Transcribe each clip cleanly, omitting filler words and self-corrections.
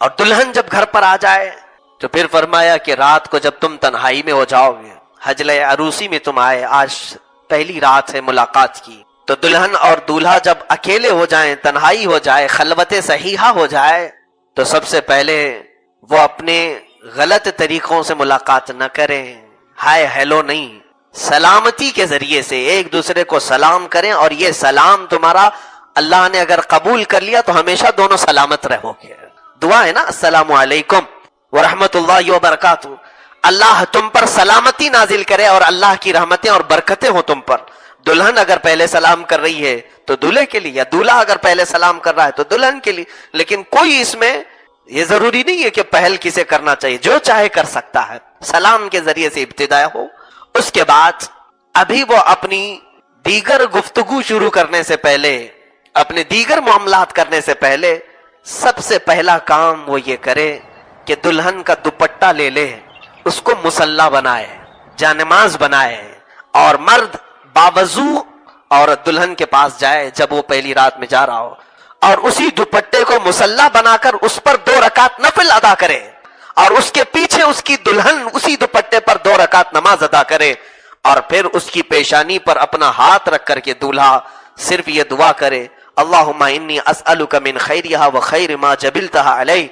اور دلہن جب گھر پر آ جائے تو پھر فرمایا کہ رات کو جب تم تنہائی میں ہو جاؤ گے، حجلے عروسی میں تم آئے، آج پہلی رات ہے ملاقات کی، تو دلہن اور دولہا جب اکیلے ہو جائیں، تنہائی ہو جائے، خلوت صحیحہ ہو جائے، تو سب سے پہلے وہ اپنے غلط طریقوں سے ملاقات نہ کریں، ہائے ہیلو نہیں، سلامتی کے ذریعے سے ایک دوسرے کو سلام کریں، اور یہ سلام تمہارا اللہ نے اگر قبول کر لیا تو ہمیشہ دونوں سلامت رہو گے۔ دعا ہے نا، السلام علیکم ورحمت اللہ وبرکاتہ، اللہ تم پر سلامتی نازل کرے اور اللہ کی رحمتیں اور برکتیں ہوں تم پر۔ دلہن اگر پہلے سلام کر رہی ہے تو دولہے کے لیے، یا دولہا اگر پہلے سلام کر رہا ہے تو دلہن کے لیے، لیکن کوئی اس میں یہ ضروری نہیں ہے کہ پہل کسے کرنا چاہیے، جو چاہے کر سکتا ہے، سلام کے ذریعے سے ابتدا ہو۔ اس کے بعد ابھی وہ اپنی دیگر گفتگو شروع کرنے سے پہلے، اپنے دیگر معاملات کرنے سے پہلے، سب سے پہلا کام وہ یہ کرے کہ دلہن کا دوپٹہ لے لے، اس کو مصلی بنائے، جانماز بنائے، اور مرد باوضو عورت دلہن کے پاس جائے جب وہ پہلی رات میں جا رہا ہو، اور اسی دوپٹے کو مصلی بنا کر اس پر 2 رکعت نفل ادا کرے، اور اس کے پیچھے اس کی دلہن اسی دوپٹے پر 2 رکعت نماز ادا کرے، اور پھر اس کی پیشانی پر اپنا ہاتھ رکھ کر کے دولہا صرف یہ دعا کرے، اللہم انی اسألک من خیرہا و خیر ما جبلتہا علیہ،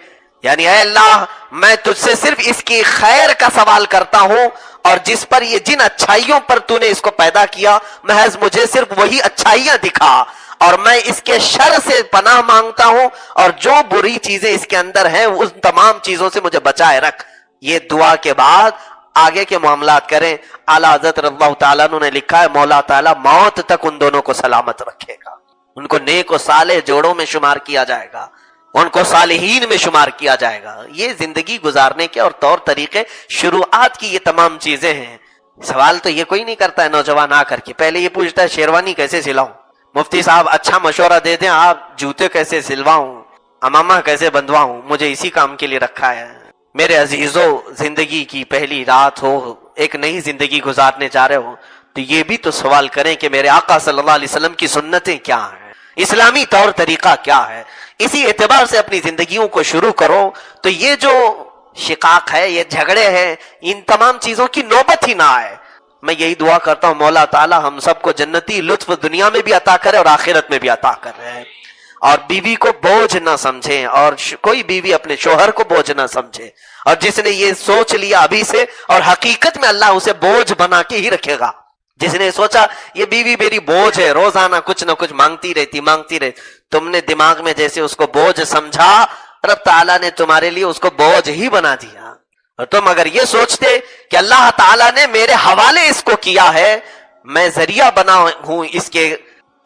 یعنی اے اللہ میں تجھ سے صرف اس کی خیر کا سوال کرتا ہوں، اور جس پر یہ جن اچھائیوں پر تو نے اس کو پیدا کیا، محض مجھے صرف وہی اچھائیاں دکھا، اور میں اس کے شر سے پناہ مانگتا ہوں، اور جو بری چیزیں اس کے اندر ہیں ان تمام چیزوں سے مجھے بچائے رکھ۔ یہ دعا کے بعد آگے کے معاملات کریں۔ اعلیٰ حضرت رضی اللہ تعالیٰ عنہ نے لکھا ہے مولا تعالیٰ موت تک ان دونوں کو سلامت رکھے گا، ان کو نیک و صالح جوڑوں میں شمار کیا جائے گا، ان کو صالحین میں شمار کیا جائے گا۔ یہ زندگی گزارنے کے اور طور طریقے، شروعات کی یہ تمام چیزیں ہیں۔ سوال تو یہ کوئی نہیں کرتا ہے نوجوان آ کر کے، پہلے یہ پوچھتا ہے شیروانی کیسے سلاؤں، مفتی صاحب اچھا مشورہ دے دیں، آپ جوتے کیسے سلواؤں، امامہ کیسے بندھواؤں، مجھے اسی کام کے لیے رکھا ہے۔ میرے عزیزو، زندگی کی پہلی رات ہو، ایک نئی زندگی گزارنے جا رہے ہو، تو یہ بھی تو سوال کریں کہ میرے آقا صلی اللہ علیہ وسلم کی سنتیں کیا ہیں، اسلامی طور طریقہ کیا ہے، اسی اعتبار سے اپنی زندگیوں کو شروع کرو، تو یہ جو شقاق ہے، یہ جھگڑے ہیں، ان تمام چیزوں کی نوبت ہی نہ آئے۔ میں یہی دعا کرتا ہوں مولا تعالی ہم سب کو جنتی لطف دنیا میں بھی عطا کرے اور آخرت میں بھی عطا کر رہے ہیں، اور بیوی کو بوجھ نہ سمجھیں، اور کوئی بیوی اپنے شوہر کو بوجھ نہ سمجھے، اور جس نے یہ سوچ لیا ابھی سے، اور حقیقت میں اللہ اسے بوجھ بنا کے ہی رکھے گا، جس نے سوچا یہ بیوی میری بوجھ ہے، روزانہ کچھ نہ کچھ مانگتی رہتی، تم نے دماغ میں جیسے اس کو بوجھ سمجھا، رب تعالیٰ نے تمہارے لیے اس کو بوجھ ہی بنا دیا۔ اور تم اگر یہ سوچتے کہ اللہ تعالیٰ نے میرے حوالے اس کو کیا ہے، میں ذریعہ بنا ہوں اس کے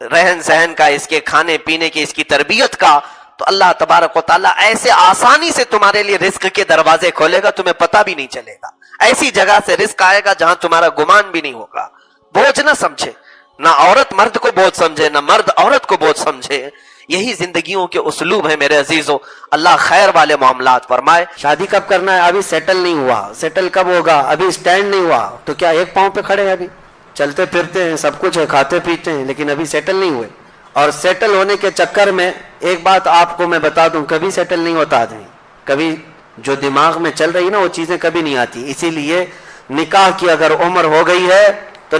رہن سہن کا، اس کے کھانے پینے کی، اس کی تربیت کا، تو اللہ تبارک و تعالیٰ ایسے آسانی سے تمہارے لیے رزق کے دروازے کھولے گا، تمہیں پتہ بھی نہیں چلے گا، ایسی جگہ سے رزق آئے گا جہاں تمہارا گمان بھی نہیں ہوگا۔ بوجھ نہ سمجھے، نہ عورت مرد کو بوجھ سمجھے، نہ مرد عورت کو بوجھ سمجھے، یہی زندگیوں کے اسلوب ہے میرے عزیزوں۔ اللہ خیر والے معاملات فرمائے۔ شادی کب کرنا ہے؟ ابھی سیٹل نہیں ہوا، سیٹل کب ہوگا؟ ابھی سٹینڈ نہیں ہوا، تو کیا ایک پاؤں پہ کھڑے ہیں؟ ابھی چلتے پھرتے ہیں، سب کچھ ہے، کھاتے پیتے ہیں، لیکن ابھی سیٹل نہیں ہوئے۔ اور سیٹل ہونے کے چکر میں ایک بات آپ کو میں بتا دوں، کبھی سیٹل نہیں ہوتا آدمی، کبھی جو دماغ میں چل رہی نا وہ چیزیں کبھی نہیں آتی۔ اسی لیے نکاح کی اگر عمر ہو گئی ہے تو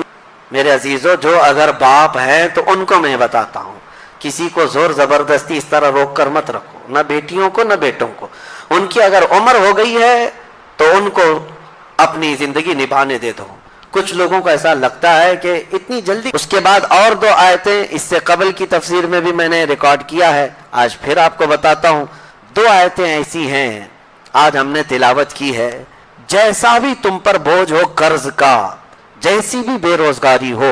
میرے عزیزو، جو اگر باپ ہیں تو ان کو میں بتاتا ہوں، کسی کو زور زبردستی اس طرح روک کر مت رکھو، نہ بیٹیوں کو نہ بیٹوں کو۔ ان کی اگر عمر ہو گئی ہے تو ان کو اپنی زندگی نبھانے دے دو۔ کچھ لوگوں کو ایسا لگتا ہے کہ اتنی جلدی۔ اس کے بعد اور 2 آیتیں اس سے قبل کی تفسیر میں بھی میں نے ریکارڈ کیا ہے، آج پھر آپ کو بتاتا ہوں۔ 2 آیتیں ایسی ہیں آج ہم نے تلاوت کی ہے، جیسا بھی تم پر بوجھ ہو قرض کا، جیسی بھی بے روزگاری ہو،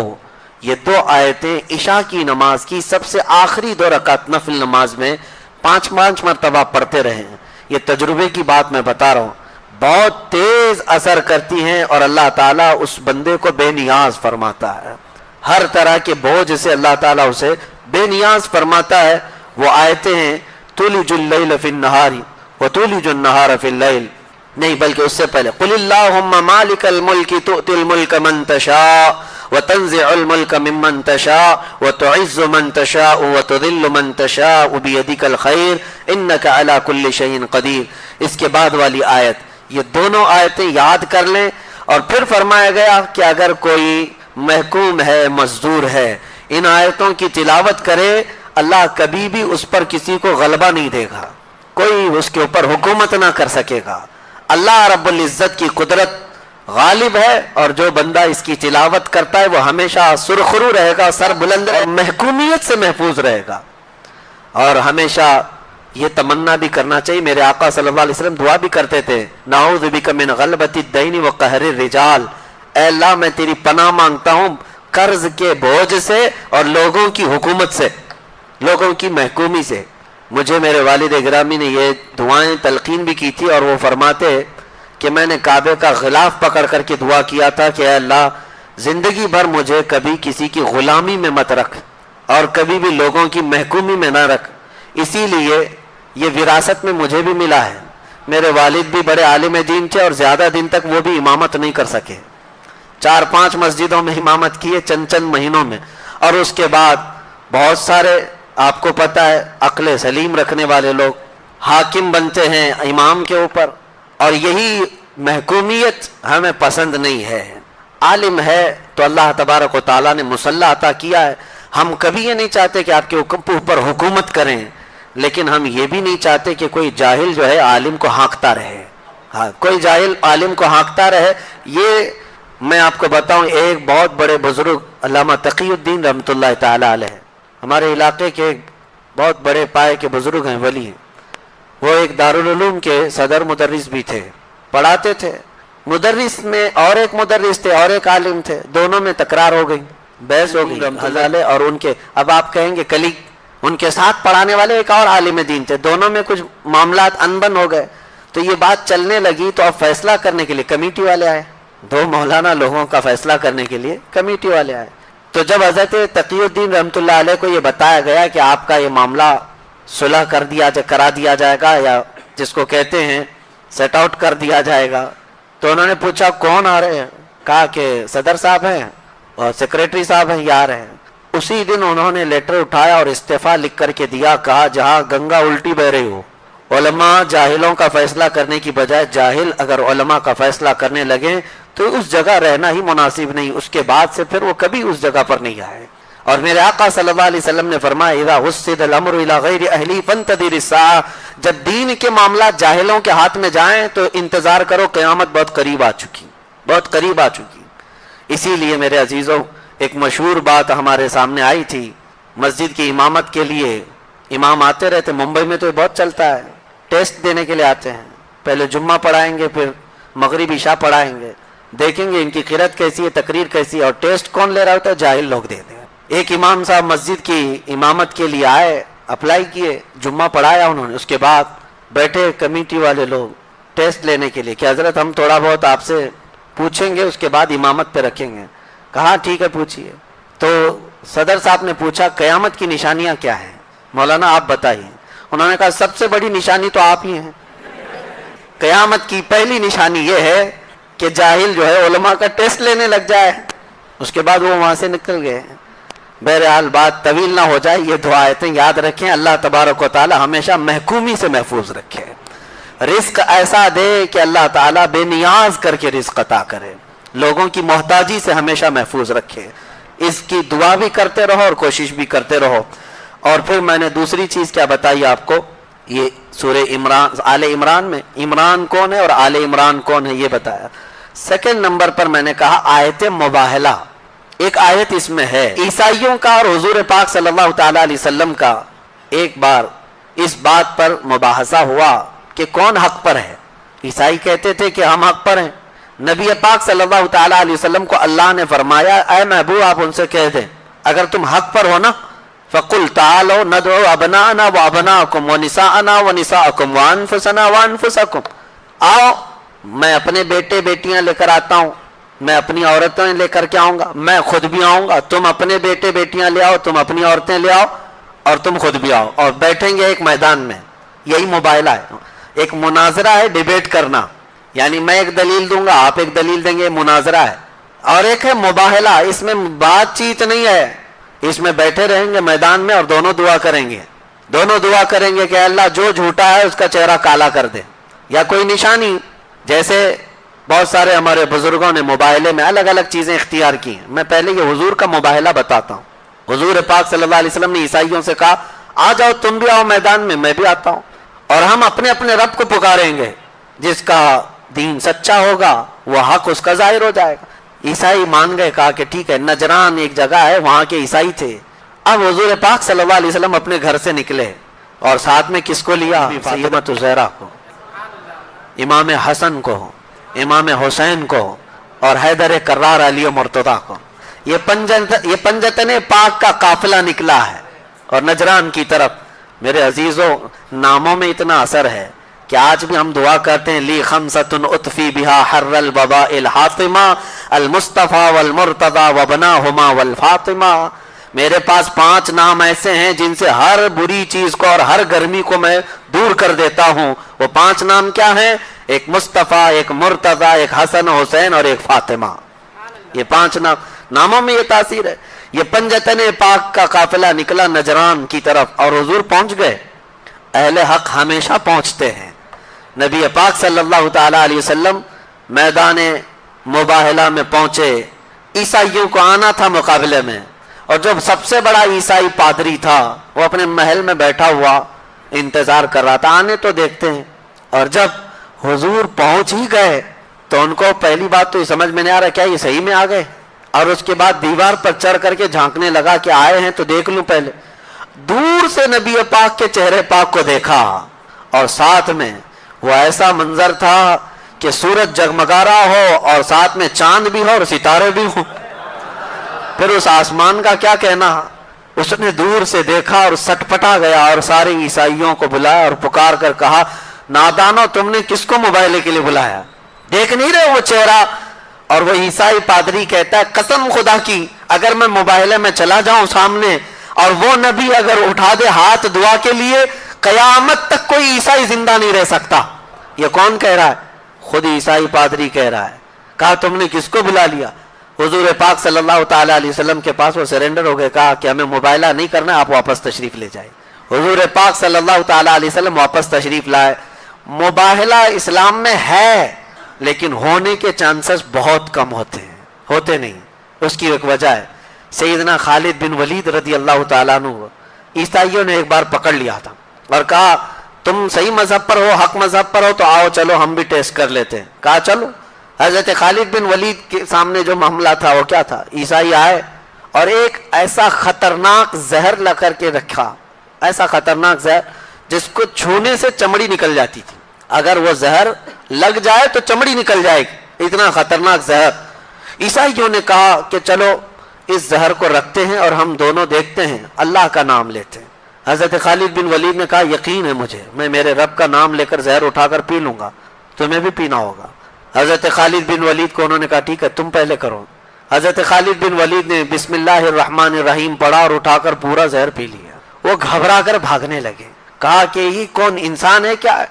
یہ 2 آیتیں عشاء کی نماز کی سب سے آخری 2 رکعت نفل نماز میں 5 مرتبہ پڑھتے رہیں۔ یہ تجربے کی بات میں بتا رہا ہوں، بہت تیز اثر کرتی ہیں، اور اللہ تعالیٰ اس بندے کو بے نیاز فرماتا ہے، ہر طرح کے بوجھ سے اللہ تعالیٰ اسے بے نیاز فرماتا ہے۔ وہ آیتیں ہیں تولج اللیل فی النہار وتولج النہار فی اللیل، نہیں بلکہ اس سے پہلے قل اللہم مالک الملک تؤتی الملک من تشاء وتنزع الملك ممن تشاء وتعز من تشاء وتذل من تشاء بيدك الخير انك على كل شيء قدیر. اس کے بعد والی آیت، یہ دونوں آیتیں یاد کر لیں. اور پھر فرمایا گیا کہ اگر کوئی محکوم ہے، مزدور ہے، ان آیتوں کی تلاوت کرے، اللہ کبھی بھی اس پر کسی کو غلبہ نہیں دے گا، کوئی اس کے اوپر حکومت نہ کر سکے گا. اللہ رب العزت کی قدرت غالب ہے، اور جو بندہ اس کی تلاوت کرتا ہے وہ ہمیشہ سرخرو رہے گا، سر بلند رہے گا، محکومیت سے محفوظ رہے گا. اور ہمیشہ یہ تمنا بھی کرنا چاہیے، میرے آقا صلی اللہ علیہ وسلم دعا بھی کرتے تھے، نعوذ بک من غلبۃ الدین وقہر الرجال، اے اللہ میں تیری پناہ مانگتا ہوں قرض کے بوجھ سے اور لوگوں کی حکومت سے، لوگوں کی محکومی سے. مجھے میرے والد گرامی نے یہ دعائیں تلقین بھی کی تھی، اور وہ فرماتے کہ میں نے کعبے کا غلاف پکڑ کر کے دعا کیا تھا کہ اے اللہ زندگی بھر مجھے کبھی کسی کی غلامی میں مت رکھ اور کبھی بھی لوگوں کی محکومی میں نہ رکھ. اسی لیے یہ وراثت میں مجھے بھی ملا ہے. میرے والد بھی بڑے عالم دین تھے اور زیادہ دن تک وہ بھی امامت نہیں کر سکے، 4-5 مسجدوں میں امامت کیے چند مہینوں میں، اور اس کے بعد بہت سارے آپ کو پتہ ہے عقل سلیم رکھنے والے لوگ حاکم بنتے ہیں امام کے اوپر، اور یہی محکومیت ہمیں پسند نہیں ہے. عالم ہے تو اللہ تبارک و تعالیٰ نے مسلح عطا کیا ہے. ہم کبھی یہ نہیں چاہتے کہ آپ کے اوپر حکومت کریں، لیکن ہم یہ بھی نہیں چاہتے کہ کوئی جاہل جو ہے عالم کو ہانکتا رہے. ہاں، کوئی جاہل عالم کو ہانکتا رہے. یہ میں آپ کو بتاؤں، ایک بہت بڑے بزرگ علامہ تقی الدین رحمۃ اللہ تعالی علیہ، ہمارے علاقے کے ایک بہت بڑے پائے کے بزرگ ہیں، ولی ہیں. وہ ایک دارالعلوم کے صدر مدرس بھی تھے، پڑھاتے تھے. مدرس میں اور ایک مدرس تھے اور ایک عالم تھے، دونوں میں تکرار ہو گئی، بحث ہو گئی. حضالے اور ان کے، اب آپ کہیں گے کلیگ، ان کے ساتھ پڑھانے والے ایک اور عالم دین تھے، دونوں میں کچھ معاملات انبن ہو گئے. تو یہ بات چلنے لگی تو اب فیصلہ کرنے کے لیے کمیٹی والے آئے، 2 مولانا لوگوں کا فیصلہ کرنے کے لیے کمیٹی والے آئے. تو جب حضرت تقی الدین رحمۃ اللہ علیہ کو یہ بتایا گیا کہ آپ کا یہ معاملہ صلح کرا دیا جائے گا، یا جس کو کہتے ہیں سیٹ آؤٹ کر دیا جائے گا، تو انہوں نے پوچھا کون آ رہے ہیں؟ کہا کہ صدر صاحب ہیں اور سیکریٹری صاحب ہیں، یہ آ رہے ہیں. اسی دن انہوں نے لیٹر اٹھایا اور استعفیٰ لکھ کر کے دیا. کہا جہاں گنگا الٹی بہ رہی ہو، علماء جاہلوں کا فیصلہ کرنے کی بجائے جاہل اگر علماء کا فیصلہ کرنے لگیں تو اس جگہ رہنا ہی مناسب نہیں. اس کے بعد سے پھر وہ کبھی اس جگہ پر نہیں آئے. اور میرے آقا صلی اللہ علیہ وسلم نے فرمایا اذا وسد الامر الى غیر اہلی فانتظر الساعہ، جب دین کے معاملات جاہلوں کے ہاتھ میں جائیں تو انتظار کرو، قیامت بہت قریب آ چکی، بہت قریب آ چکی. اسی لیے میرے عزیزوں، ایک مشہور بات ہمارے سامنے آئی تھی، مسجد کی امامت کے لیے امام آتے رہتے، ممبئی میں تو یہ بہت چلتا ہے، ٹیسٹ دینے کے لیے آتے ہیں. پہلے جمعہ پڑھائیں گے، پھر مغرب عشاء پڑھائیں گے، دیکھیں گے ان کی قرات کیسی ہے، تقریر کیسی ہے، اور ٹیسٹ کون لے رہا ہوتا ہے؟ جاہل لوگ دیتے ہیں. ایک امام صاحب مسجد کی امامت کے لیے آئے، اپلائی کیے، جمعہ پڑھایا انہوں نے. اس کے بعد بیٹھے کمیٹی والے لوگ ٹیسٹ لینے کے لیے کہ حضرت ہم تھوڑا بہت آپ سے پوچھیں گے، اس کے بعد امامت پہ رکھیں گے. کہا ٹھیک ہے پوچھیے. تو صدر صاحب نے پوچھا قیامت کی نشانیاں کیا ہیں؟ مولانا آپ بتائیے. انہوں نے کہا سب سے بڑی نشانی تو آپ ہی ہیں. قیامت کی پہلی نشانی یہ ہے کہ جاہل جو ہے علماء کا ٹیسٹ لینے لگ جائے. اس کے بعد وہ وہاں سے نکل گئے. بہرحال بات طویل نہ ہو جائے، یہ دو آیتیں یاد رکھیں. اللہ تبارک و تعالی ہمیشہ محکومی سے محفوظ رکھے، رزق ایسا دے کہ اللہ تعالیٰ بے نیاز کر کے رزق عطا کرے، لوگوں کی محتاجی سے ہمیشہ محفوظ رکھے. اس کی دعا بھی کرتے رہو اور کوشش بھی کرتے رہو. اور پھر میں نے دوسری چیز کیا بتائی آپ کو، یہ سورہ عمران، آل عمران میں عمران کون ہے اور آل عمران کون ہے یہ بتایا. سیکنڈ نمبر پر میں نے کہا آیت مباہلہ، ایک آیت اس میں ہے عیسائیوں کا اور حضور پاک صلی اللہ تعالی علیہ وسلم کا. ایک بار اس بات پر مباحثہ ہوا کہ کون حق پر ہے. عیسائی کہتے تھے کہ ہم حق پر ہیں. نبی پاک صلی اللہ تعالی علیہ وسلم کو اللہ نے فرمایا اے محبوب آپ ان سے کہہ دیں اگر تم حق پر ہو نا فَقُلْ تَعَالَوْا نَدْعُوا أَبْنَاءَنَا وَأَبْنَاءَكُمْ وَنِسَاءَنَا وَنِسَاءَكُمْ وَأَنفُسَنَا وَأَنفُسَكُمْ، آؤ میں اپنے بیٹے بیٹیاں لے کر آتا ہوں، میں اپنی عورتیں لے کر کے آؤں گا، میں خود بھی آؤں گا، تم اپنے بیٹے بیٹیاں لے آؤ، تم اپنی عورتیں لے آؤ اور تم خود بھی آؤ اور بیٹھیں گے ایک میدان میں. یہی مباہلہ ہے، ایک مناظرہ ہے، ڈیبیٹ کرنا، یعنی میں ایک دلیل دوں گا آپ ایک دلیل دیں گے، مناظرہ ہے. اور ایک ہے مباہلہ، اس میں بات چیت نہیں ہے، اس میں بیٹھے رہیں گے میدان میں اور دونوں دعا کریں گے، دونوں دعا کریں گے کہ اللہ جو جھوٹا ہے اس کا چہرہ کالا کر دے، یا کوئی نشانی. جیسے بہت سارے ہمارے بزرگوں نے مباہلے میں الگ الگ چیزیں اختیار کی ہیں. میں پہلے یہ حضور کا مباہلہ بتاتا ہوں. حضور پاک صلی اللہ علیہ وسلم نے عیسائیوں سے کہا آ جاؤ تم بھی آؤ میدان میں بھی آتا ہوں، اور ہم اپنے اپنے رب کو پکاریں گے، جس کا دین سچا ہوگا وہ حق اس کا ظاہر ہو جائے گا. عیسائی مان گئے، کہا کہ ٹھیک ہے. نجران ایک جگہ ہے، وہاں کے عیسائی تھے. اب حضور پاک صلی اللہ علیہ وسلم اپنے گھر سے نکلے اور ساتھ میں کس کو لیا؟ سیدۃ زہرا کو، امام حسن کو، امام حسین کو، اور حیدر کرار علی مرتضیٰ کو. یہ پنجتن پاک کا قافلہ نکلا ہے اور نجران کی طرف. میرے عزیزوں، ناموں میں اتنا اثر ہے کہ آج بھی ہم دعا کرتے ہیں لی خمسۃ اطفی بہا حر الوباء الحاطمہ المصطفیٰ والمرتضیٰ وبناہما والفاطمہ. میرے پاس 5 نام ایسے ہیں جن سے ہر بری چیز کو اور ہر گرمی کو میں دور کر دیتا ہوں. وہ 5 نام کیا ہیں؟ ایک مصطفیٰ، ایک مرتضیٰ، ایک حسن حسین اور ایک فاطمہ. یہ 5 ناموں میں یہ تاثیر ہے. یہ پنجتن پاک کا قافلہ نکلا نجران کی طرف اور حضور پہنچ گئے. اہل حق ہمیشہ پہنچتے ہیں. نبی پاک صلی اللہ تعالی علیہ وسلم میدان مباہلہ میں پہنچے. عیسائیوں کو آنا تھا مقابلے میں، اور جو سب سے بڑا عیسائی پادری تھا وہ اپنے محل میں بیٹھا ہوا انتظار کر رہا تھا، آنے تو دیکھتے ہیں. اور جب حضور پہنچ ہی گئے تو ان کو پہلی بات تو یہ سمجھ میں نہیں آ رہا کیا یہ صحیح میں آ گئے، اور اس کے بعد دیوار پر چڑھ کر کے جھانکنے لگا کہ آئے ہیں تو دیکھ لوں. پہلے دور سے نبی پاک کے چہرے پاک کو دیکھا، اور ساتھ میں وہ ایسا منظر تھا کہ سورج جگمگا رہا ہو اور ساتھ میں چاند بھی ہو اور ستارے بھی ہوں. پھر اس آسمان کا کیا کہنا. اس نے دور سے دیکھا اور سٹپٹا گیا اور سارے عیسائیوں کو بلایا اور پکار کر کہا نادانو تم نے کس کو موبائل کے لیے بلایا؟ دیکھ نہیں رہے وہ چہرہ؟ اور وہ عیسائی پادری کہتا ہے قسم خدا کی اگر میں موبائل میں چلا جاؤں سامنے اور وہ نبی اگر اٹھا دے ہاتھ دعا کے لیے قیامت تک کوئی عیسائی زندہ نہیں رہ سکتا. یہ کون کہہ رہا ہے؟ خود عیسائی پادری کہہ رہا ہے. کہا تم نے کس کو بلا لیا؟ حضور پاک صلی اللہ تعالی علیہ وسلم کے پاس وہ سرنڈر ہو گئے. کہا کہ ہمیں موبائلہ نہیں کرنا، آپ واپس تشریف لے جائیں. حضور پاک صلی اللہ تعالی علیہ وسلم واپس تشریف لائے. مباہلہ اسلام میں ہے لیکن ہونے کے چانسز بہت کم ہوتے نہیں. اس کی ایک وجہ ہے سیدنا خالد بن ولید رضی اللہ تعالیٰ عنہ. عیسائیوں نے ایک بار پکڑ لیا تھا اور کہا تم صحیح مذہب پر ہو، حق مذہب پر ہو تو آؤ چلو ہم بھی ٹیسٹ کر لیتے ہیں. کہا چلو. حضرت خالد بن ولید کے سامنے جو معاملہ تھا وہ کیا تھا؟ عیسائی آئے اور ایک ایسا خطرناک زہر لا کر کے رکھا، ایسا خطرناک زہر جس کو چھونے سے چمڑی نکل جاتی تھی. اگر وہ زہر لگ جائے تو چمڑی نکل جائے گی، اتنا خطرناک زہر. عیسائیوں نے کہا کہ چلو اس زہر کو رکھتے ہیں اور ہم دونوں دیکھتے ہیں، اللہ کا نام لیتے ہیں. حضرت خالد بن ولید نے کہا یقین ہے مجھے، میں میرے رب کا نام لے کر زہر اٹھا کر پی لوں گا، تمہیں بھی پینا ہوگا. حضرت خالد بن ولید کو انہوں نے کہا ٹھیک ہے تم پہلے کرو. حضرت خالد بن ولید نے بسم اللہ الرحمن الرحیم پڑھا اور اٹھا کر پورا زہر پی لیا. وہ گھبرا کر بھاگنے لگے. کہا کہ یہ کون انسان ہے کیا؟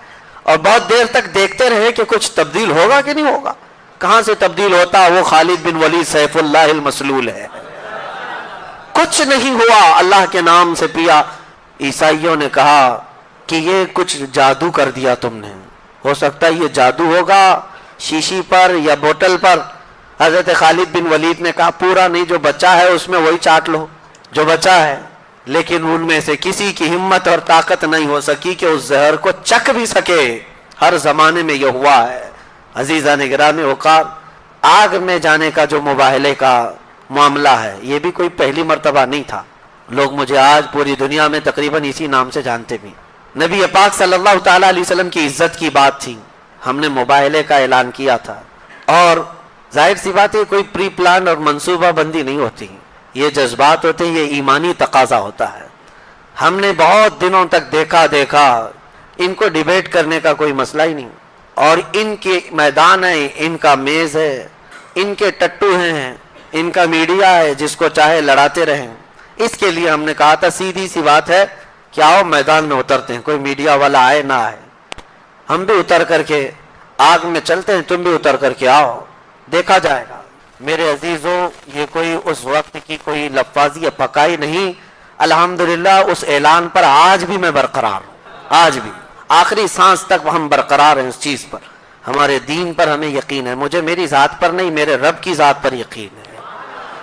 اور بہت دیر تک دیکھتے رہے کہ کچھ تبدیل ہوگا کہ نہیں ہوگا. کہاں سے تبدیل ہوتا؟ وہ خالد بن ولید سیف اللہ المسلول ہے. کچھ نہیں ہوا، اللہ کے نام سے پیا. عیسائیوں نے کہا کہ یہ کچھ جادو کر دیا تم نے، ہو سکتا ہے یہ جادو ہوگا شیشی پر یا بوتل پر. حضرت خالد بن ولید نے کہا پورا نہیں، جو بچا ہے اس میں وہی چاٹ لو جو بچا ہے. لیکن ان میں سے کسی کی ہمت اور طاقت نہیں ہو سکی کہ اس زہر کو چکھ بھی سکے. ہر زمانے میں یہ ہوا ہے. عزیزان گرامی وقار، آگ میں جانے کا جو مباہلے کا معاملہ ہے یہ بھی کوئی پہلی مرتبہ نہیں تھا. لوگ مجھے آج پوری دنیا میں تقریباً اسی نام سے جانتے بھی. نبی پاک صلی اللہ تعالی علیہ وسلم کی عزت کی بات تھی، ہم نے مباہلے کا اعلان کیا تھا. اور ظاہر سی بات ہے کوئی پری پلان اور منصوبہ بندی نہیں ہوتی، یہ جذبات ہوتے ہیں، یہ ایمانی تقاضا ہوتا ہے. ہم نے بہت دنوں تک دیکھا ان کو ڈیبیٹ کرنے کا کوئی مسئلہ ہی نہیں، اور ان کے میدان ہے، ان کا میز ہے، ان کے ٹٹو ہیں، ان کا میڈیا ہے، جس کو چاہے لڑاتے رہیں. اس کے لیے ہم نے کہا تھا سیدھی سی بات ہے کہ آؤ میدان میں اترتے ہیں، کوئی میڈیا والا آئے نہ آئے، ہم بھی اتر کر کے آگ میں چلتے ہیں، تم بھی اتر کر کے آؤ، دیکھا جائے گا. میرے عزیزوں یہ کوئی اس وقت کی کوئی لفاظی یا پکائی نہیں، الحمدللہ اس اعلان پر آج بھی میں برقرار ہوں، آج بھی آخری سانس تک ہم برقرار ہیں اس چیز پر، ہمارے دین پر ہمیں یقین ہے، مجھے میری ذات پر نہیں میرے رب کی ذات پر یقین ہے،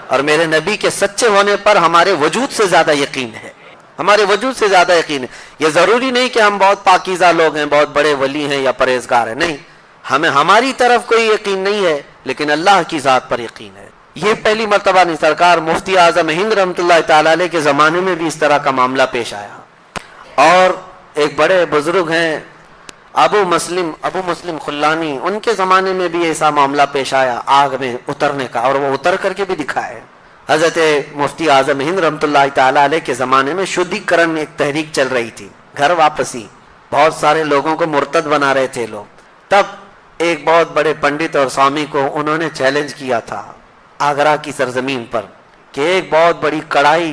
اور میرے نبی کے سچے ہونے پر ہمارے وجود سے زیادہ یقین ہے، ہمارے وجود سے زیادہ یقین ہے۔ یہ ضروری نہیں کہ ہم بہت پاکیزہ لوگ ہیں، بہت بڑے ولی ہیں یا پرہیزگار ہیں، نہیں، ہمیں ہماری طرف کوئی یقین نہیں ہے لیکن اللہ کی ذات پر یقین ہے۔ یہ پہلی مرتبہ نہیں، سرکار مفتی اعظم ہند رحمۃ اللہ تعالی علیہ کے زمانے میں بھی اس طرح کا معاملہ پیش آیا، اور ایک بڑے بزرگ ہیں ابو مسلم خلانی، ان کے زمانے میں بھی ایسا معاملہ پیش آیا آگ میں اترنے کا، اور وہ اتر کر کے بھی دکھائے۔ حضرت مفتی اعظم ہند رحمۃ اللہ تعالی علیہ کے زمانے میں شدھی کرن ایک تحریک چل رہی تھی، گھر واپسی، بہت سارے لوگوں کو مرتد بنا رہے تھے لوگ، تب ایک بہت بڑے پنڈت اور سوامی کو انہوں نے چیلنج کیا تھا آگرہ کی سرزمین پر کہ ایک بہت بڑی کڑھائی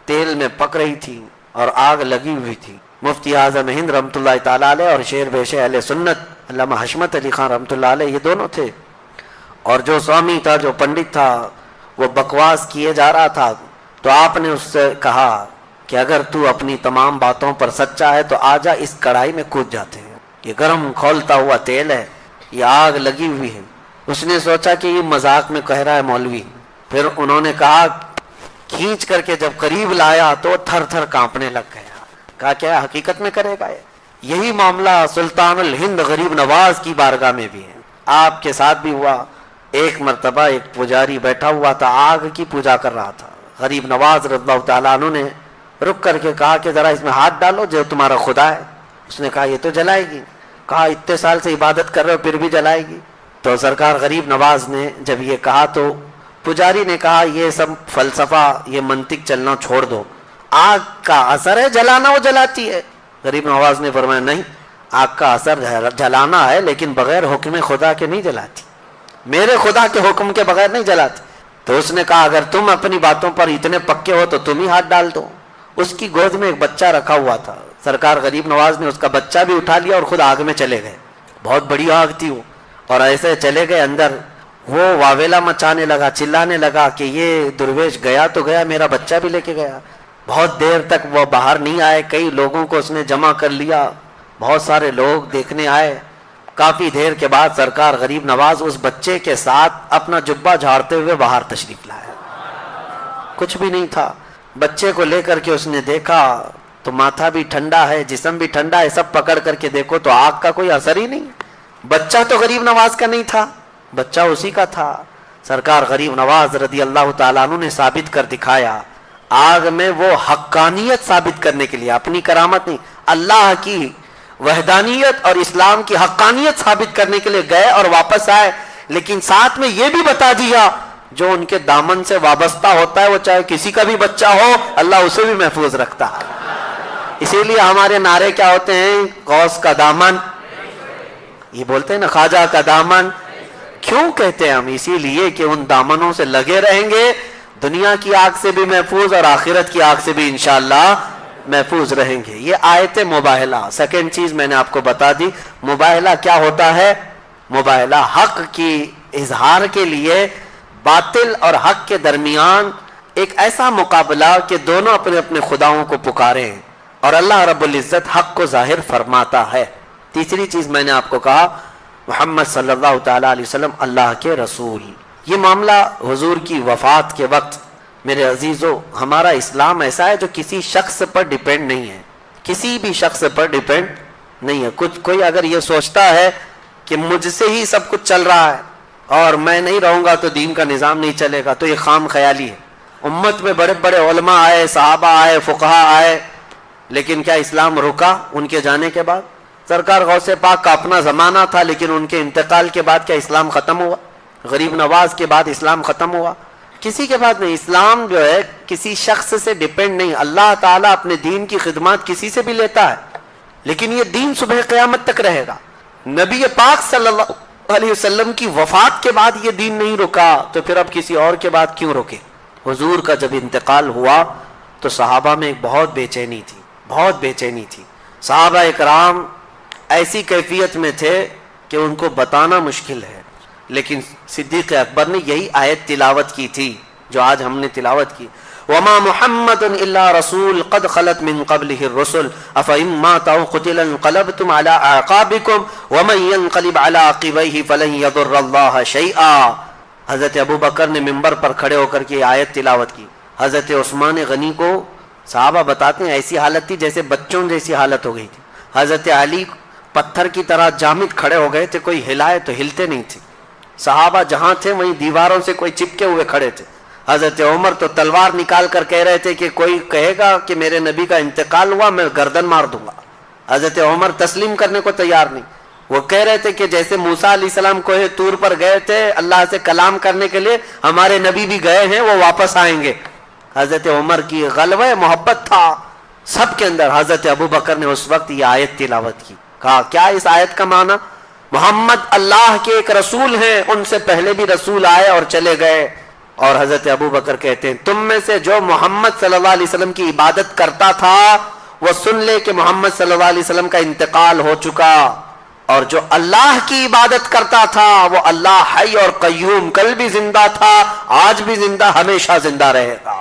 تیل میں پک رہی تھی اور آگ لگی ہوئی تھی۔ مفتی اعظم ہند رحمۃ اللہ تعالی علیہ اور شیر بیش اہل سنت علامہ حشمت علی خان رحمۃ اللہ علیہ یہ دونوں تھے، اور جو سوامی تھا جو پنڈت تھا وہ بکواس کیے جا رہا تھا، تو آپ نے اس سے کہا کہ اگر تو اپنی تمام باتوں پر سچا ہے تو آجا اس کڑھائی میں کود جاتے ہیں، یہ گرم کھولتا ہوا تیل ہے، یہ آگ لگی ہوئی ہے۔ اس نے سوچا کہ یہ مذاق میں کہہ رہا ہے مولوی، پھر انہوں نے کہا، کھینچ کر کے جب قریب لایا تو تھر تھر کانپنے لگ گیا، کہا کیا حقیقت میں کرے گا یہ؟ یہی معاملہ سلطان الہند غریب نواز کی بارگاہ میں بھی ہے، آپ کے ساتھ بھی ہوا۔ ایک مرتبہ ایک پجاری بیٹھا ہوا تھا، آگ کی پوجا کر رہا تھا، غریب نواز رضی اللہ تعالیٰ عنہ نے رک کر کے کہا کہ ذرا اس میں ہاتھ ڈالو جو تمہارا خدا ہے۔ اس نے کہا یہ تو جلائے گی، کہا اتنے سال سے عبادت کر رہے ہو پھر بھی جلائے گی؟ تو سرکار غریب نواز نے جب یہ کہا تو پجاری نے کہا یہ سب فلسفہ یہ منطق چلنا چھوڑ دو، آگ کا اثر ہے جلانا، وہ جلاتی ہے۔ غریب نواز نے فرمایا نہیں، آگ کا اثر جلانا ہے لیکن بغیر حکم خدا کے نہیں جلاتی، میرے خدا کے حکم کے بغیر نہیں جلاتی۔ تو اس نے کہا اگر تم اپنی باتوں پر اتنے پکے ہو تو تم ہی ہاتھ ڈال دو۔ اس کی گود میں ایک بچہ رکھا ہوا تھا، سرکار غریب نواز نے اس کا بچہ بھی اٹھا لیا اور خود آگ میں چلے گئے، بہت بڑی آگ تھی وہ، اور ایسے چلے گئے اندر، وہ واویلا مچانے لگا، چلانے لگا کہ یہ درویش گیا تو گیا، میرا بچہ بھی لے کے گیا۔ بہت دیر تک وہ باہر نہیں آئے، کئی لوگوں کو اس نے جمع کر لیا، بہت سارے لوگ دیکھنے آئے۔ کافی دیر کے بعد سرکار غریب نواز اس بچے کے ساتھ اپنا جبہ جھاڑتے ہوئے باہر تشریف لائے، کچھ بھی نہیں تھا۔ بچے کو لے کر کے اس نے دیکھا تو ماتھا بھی ٹھنڈا ہے، جسم بھی ٹھنڈا ہے، سب پکڑ کر کے دیکھو تو آگ کا کوئی اثر ہی نہیں۔ بچہ تو غریب نواز کا نہیں تھا، بچہ اسی کا تھا۔ سرکار غریب نواز رضی اللہ تعالیٰ عنہ نے ثابت کر دکھایا، آگ میں وہ حقانیت ثابت کرنے کے لیے، اپنی کرامت نہیں، اللہ کی وحدانیت اور اسلام کی حقانیت ثابت کرنے کے لیے گئے اور واپس آئے، لیکن ساتھ میں یہ بھی بتا دیا جو ان کے دامن سے وابستہ ہوتا ہے وہ چاہے کسی کا بھی بچہ ہو اللہ اسے بھی محفوظ رکھتا ہے۔ اسی لیے ہمارے نعرے کیا ہوتے ہیں؟ غوث کا دامن، یہ بولتے ہیں نا خواجہ کا دامن، کیوں کہتے ہیں ہم؟ اسی لیے کہ ان دامنوں سے لگے رہیں گے، دنیا کی آگ سے بھی محفوظ اور آخرت کی آگ سے بھی انشاءاللہ محفوظ رہیں گے۔ یہ آیت مباہلہ، سیکنڈ چیز میں نے آپ کو بتا دی۔ مباہلہ کیا ہوتا ہے؟ مباہلہ حق کی اظہار کے لیے باطل اور حق کے درمیان ایک ایسا مقابلہ کہ دونوں اپنے اپنے خداؤں کو پکاریں اور اللہ رب العزت حق کو ظاہر فرماتا ہے۔ تیسری چیز میں نے آپ کو کہا محمد صلی اللہ تعالی علیہ وسلم اللہ کے رسول۔ یہ معاملہ حضور کی وفات کے وقت، میرے عزیزو، ہمارا اسلام ایسا ہے جو کسی شخص پر ڈیپینڈ نہیں ہے، کسی بھی شخص پر ڈیپینڈ نہیں ہے۔ کوئی اگر یہ سوچتا ہے کہ مجھ سے ہی سب کچھ چل رہا ہے اور میں نہیں رہوں گا تو دین کا نظام نہیں چلے گا، تو یہ خام خیالی ہے۔ امت میں بڑے بڑے علماء آئے، صحابہ آئے، فقہا آئے، لیکن کیا اسلام رکا ان کے جانے کے بعد؟ سرکار غوث پاک کا اپنا زمانہ تھا، لیکن ان کے انتقال کے بعد کیا اسلام ختم ہوا؟ غریب نواز کے بعد اسلام ختم ہوا؟ کسی کے بعد نہیں۔ اسلام جو ہے کسی شخص سے ڈیپینڈ نہیں، اللہ تعالیٰ اپنے دین کی خدمات کسی سے بھی لیتا ہے، لیکن یہ دین صبح قیامت تک رہے گا۔ نبی پاک صلی اللہ علیہ وسلم کی وفات کے بعد یہ دین نہیں رکا تو پھر اب کسی اور کے بعد کیوں رکے؟ حضور کا جب انتقال ہوا تو صحابہ میں ایک بہت بے چینی تھی، بہت بے چینی تھی۔ صحابہ اکرام ایسی کیفیت میں تھے کہ ان کو بتانا مشکل ہے۔ لیکن صدیق اکبر نے یہی آیت تلاوت کی تھی جو آج ہم نے تلاوت کی. وما محمد الا رسول قد خلت من قبله الرسل افإن مات أو قتل انقلبتم على اعقابكم ومن ينقلب على عقبيه فلن يضر الله شيئا. حضرت ابو بکر نے ممبر پر کھڑے ہو کر کے آیت تلاوت کی. حضرت عثمان غنی کو صحابہ بتاتے ہیں ایسی حالت تھی جیسے بچوں جیسی حالت ہو گئی تھی. حضرت علی پتھر کی طرح جامد کھڑے ہو گئے تھے, کوئی ہلائے تو ہلتے نہیں تھے. صحابہ جہاں تھے وہیں دیواروں سے کوئی چپکے ہوئے کھڑے تھے. حضرت عمر تو تلوار نکال کر کہہ رہے تھے کہ کوئی کہے گا کہ میرے نبی کا انتقال ہوا میں گردن مار دوں گا. حضرت عمر تسلیم کرنے کو تیار نہیں. وہ کہہ رہے تھے کہ جیسے موسیٰ علیہ السلام کوہ طور پر گئے تھے اللہ سے کلام کرنے کے لیے, ہمارے نبی بھی گئے ہیں, وہ واپس آئیں گے. حضرت عمر کی غلبہ محبت تھا سب کے اندر. حضرت ابو بکر نے اس وقت یہ آیت تلاوت کی. کہا کیا اس آیت کا معنی؟ محمد اللہ کے ایک رسول ہیں, ان سے پہلے بھی رسول آئے اور چلے گئے. اور حضرت ابو بکر کہتے ہیں تم میں سے جو محمد صلی اللہ علیہ وسلم کی عبادت کرتا تھا وہ سن لے کہ محمد صلی اللہ علیہ وسلم کا انتقال ہو چکا, اور جو اللہ کی عبادت کرتا تھا وہ اللہ حی اور قیوم, کل بھی زندہ تھا, آج بھی زندہ, ہمیشہ زندہ رہے گا.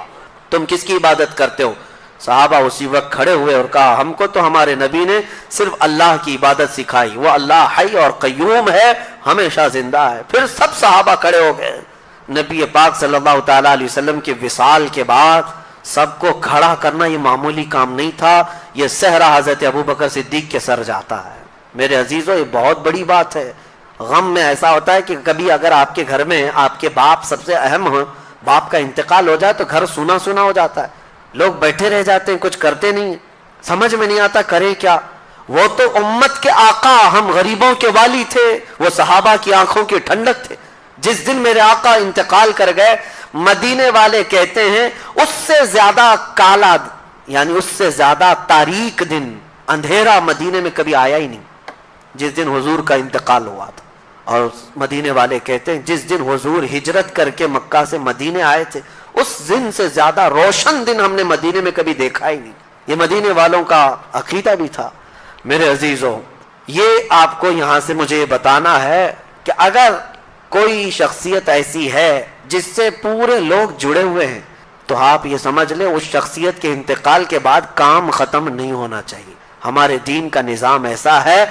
تم کس کی عبادت کرتے ہو؟ صحابہ اسی وقت کھڑے ہوئے اور کہا ہم کو تو ہمارے نبی نے صرف اللہ کی عبادت سکھائی, وہ اللہ حی اور قیوم ہے, ہمیشہ زندہ ہے. پھر سب صحابہ کھڑے ہو گئے. نبی پاک صلی اللہ تعالیٰ علیہ وسلم کے وصال کے بعد سب کو کھڑا کرنا یہ معمولی کام نہیں تھا. یہ صحرا حضرت ابو بکر صدیق کے سر جاتا ہے. میرے عزیزو یہ بہت بڑی بات ہے. غم میں ایسا ہوتا ہے کہ کبھی اگر آپ کے گھر میں آپ کے باپ سب سے اہم ہو, باپ کا انتقال ہو جائے تو گھر سونا سونا ہو جاتا ہے. لوگ بیٹھے رہ جاتے ہیں, کچھ کرتے نہیں ہیں, سمجھ میں نہیں آتا کرے کیا. وہ تو امت کے آقا, ہم غریبوں کے والی تھے, وہ صحابہ کی آنکھوں کی ٹھنڈک تھے. جس دن میرے آقا انتقال کر گئے مدینے والے کہتے ہیں اس سے زیادہ کالا یعنی اس سے زیادہ تاریک دن, اندھیرا مدینے میں کبھی آیا ہی نہیں جس دن حضور کا انتقال ہوا تھا. اور مدینے والے کہتے ہیں جس دن حضور ہجرت کر کے مکہ سے مدینے آئے تھے اس دن سے زیادہ روشن دن ہم نے مدینے میں کبھی دیکھا ہی نہیں. یہ مدینے والوں کا عقیدہ بھی تھا. میرے عزیزوں یہ آپ کو یہاں سے مجھے یہ بتانا ہے کہ اگر کوئی شخصیت ایسی ہے جس سے پورے لوگ جڑے ہوئے ہیں تو آپ یہ سمجھ لیں اس شخصیت کے انتقال کے بعد کام ختم نہیں ہونا چاہیے. ہمارے دین کا نظام ایسا ہے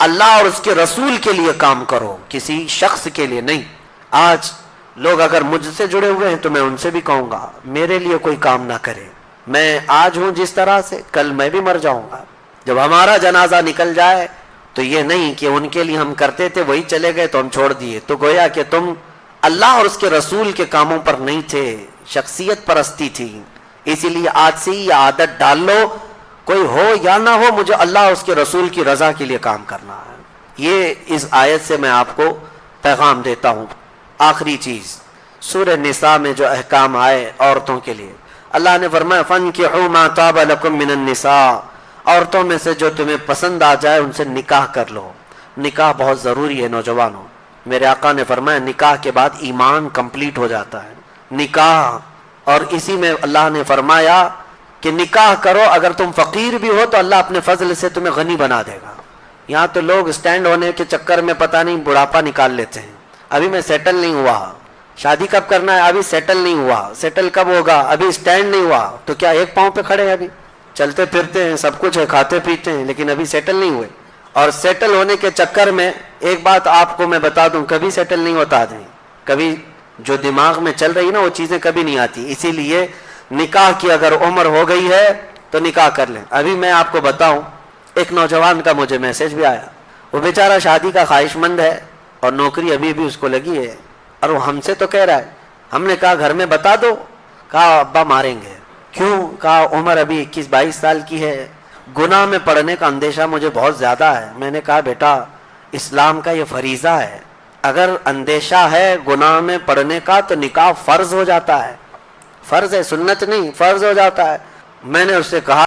اللہ اور اس کے رسول کے لیے کام کرو, کسی شخص کے لیے نہیں. آج لوگ اگر مجھ سے جڑے ہوئے ہیں تو میں ان سے بھی کہوں گا میرے لیے کوئی کام نہ کرے. میں آج ہوں جس طرح سے کل میں بھی مر جاؤں گا. جب ہمارا جنازہ نکل جائے تو یہ نہیں کہ ان کے لیے ہم کرتے تھے وہی چلے گئے تو ہم چھوڑ دیے, تو گویا کہ تم اللہ اور اس کے رسول کے کاموں پر نہیں تھے, شخصیت پرستی تھی. اسی لیے آج سے یہ عادت ڈال لو کوئی ہو یا نہ ہو مجھے اللہ اور اس کے رسول کی رضا کے لیے کام کرنا ہے. یہ اس آیت سے میں آپ کو پیغام دیتا ہوں. آخری چیز سورہ نساء میں جو احکام آئے عورتوں کے لیے, اللہ نے فرمایا فَانْكِحُوا مَا طَابَ لَكُم مِّنَ النِّسَاءِ, عورتوں میں سے جو تمہیں پسند آ جائے ان سے نکاح کر لو. نکاح بہت ضروری ہے نوجوانوں. میرے آقا نے فرمایا نکاح کے بعد ایمان کمپلیٹ ہو جاتا ہے. نکاح, اور اسی میں اللہ نے فرمایا کہ نکاح کرو, اگر تم فقیر بھی ہو تو اللہ اپنے فضل سے تمہیں غنی بنا دے گا. یہاں تو لوگ اسٹینڈ ہونے کے چکر میں پتہ نہیں بڑھاپا نکال لیتے ہیں. ابھی میں سیٹل نہیں ہوا, شادی کب کرنا ہے, ابھی سیٹل نہیں ہوا, سیٹل کب ہوگا, ابھی اسٹینڈ نہیں ہوا, تو کیا ایک پاؤں پہ کھڑے ہیں, ابھی چلتے پھرتے ہیں, سب کچھ ہے, کھاتے پیتے ہیں, لیکن ابھی سیٹل نہیں ہوئے. اور سیٹل ہونے کے چکر میں ایک بات آپ کو میں بتا دوں, کبھی سیٹل نہیں ہوتا آدمی, کبھی جو دماغ میں چل رہی نا وہ چیزیں کبھی نہیں آتی. اسی لیے نکاح کی اگر عمر ہو گئی ہے تو نکاح کر لیں. ابھی میں آپ کو بتاؤں ایک نوجوان کا مجھے میسج بھی آیا, وہ بیچارہ شادی کا خواہش مند ہے اور نوکری ابھی بھی اس کو لگی ہے, اور وہ ہم سے تو کہہ رہا ہے. ہم نے کہا گھر میں بتا دو, کہا ابا ماریں گے. کیوں؟ کہا عمر ابھی 21-22 سال کی ہے, گناہ میں پڑنے کا اندیشہ مجھے بہت زیادہ ہے. میں نے کہا بیٹا اسلام کا یہ فریضہ ہے, اگر اندیشہ ہے گناہ میں پڑنے کا تو نکاح فرض ہو جاتا ہے, فرض ہے, سنت نہیں, فرض ہو جاتا ہے. میں نے اس سے کہا